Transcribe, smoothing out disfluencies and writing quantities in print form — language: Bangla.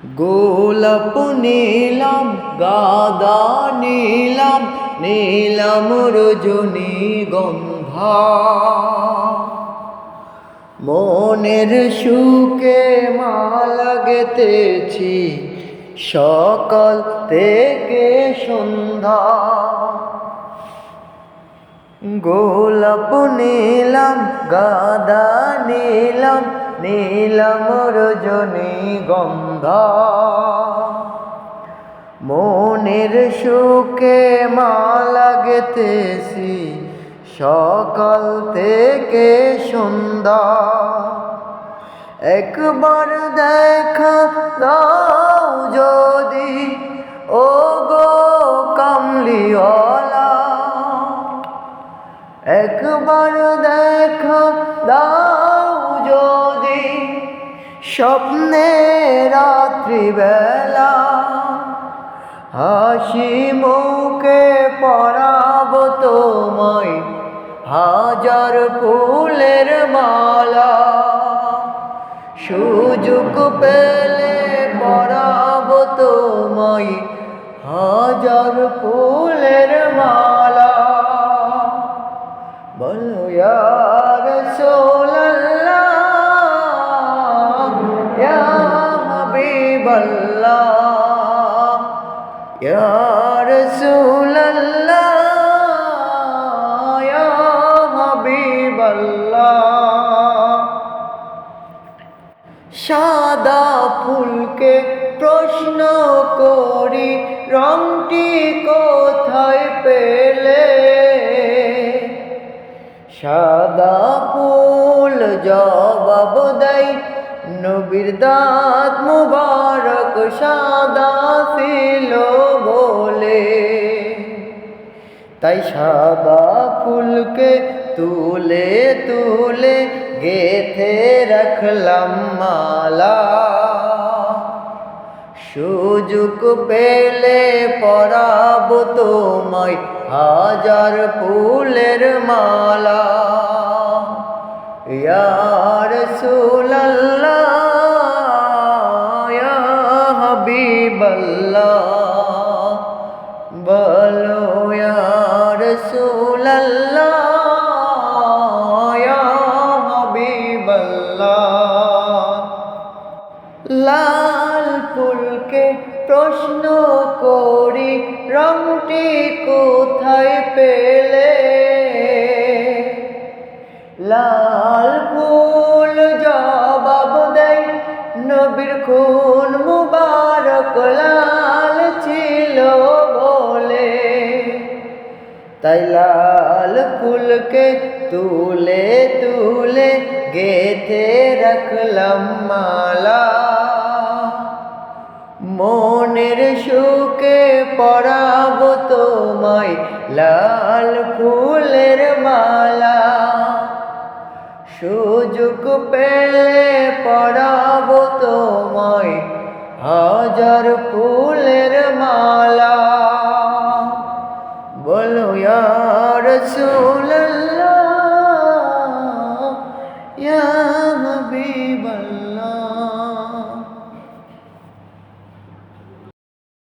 গোলাপ নীলাম গাদা নীলাম নীলাম রজনীগন্ধা মনের সুখে মালা গেঁথেছি সকাল থেকে সন্ধ্যা। গোলাপ নীলাম গাদা নীলাম নীলাম রজনীগন্ধা মনের সুখে মালা গেঁথেছি সকাল থেকে সন্ধ্যা। একবার দেখা দাও যদি ও গো কামলিওয়ালা, একবার দেখা দাও যদি স্বপ্নে রাত্রিবেলা, হাসি মুখে পরাবো তোমায় হাজার ফুলের মালা। সুযোগ পেলে পরাবো তোমায় হাজার ফুলের মালা। বলো ইয়া রাসূলুল্লাহ ইয়া হাবিবাল্লাহ ইয়া রাসূলুল্লাহ ইয়া হাবিবাল্লাহ। সাদা ফুলকে প্রশ্ন করি রংটি কোথায় পেলে, সাদা ফুল জবাব দেয় নবীর দাঁত মুবারক সাদা ছিল বলে। তাই সাদা ফুলকে তুলে তুলে গেথে রাখলাম মালা। সুযোগ পেলে পরাবো তোমায় হাজার ফুলের মালা। ইয়া রাসূলুল্লাহ ইয়া হাবিবাল্লাহ, বলো ইয়া রাসূলুল্লাহ ইয়া হাবিবাল্লাহ। লাল ফুলকে প্রশ্ন করি রংটি কোথায় পেলে, লাল ফুল জবাব দেয় নবীর খুন মুবারক লাল ছিল বলে। তাই লাল ফুলকে তুলে তুলে গেথে রাখলাম মালা। মনের সুখে পরাবো তোমায় লাল ফুলের মালা। সুযোগ পেলে পরাবো তোমায় হাজার ফুলের মালা। বলো ইয়া রাসূল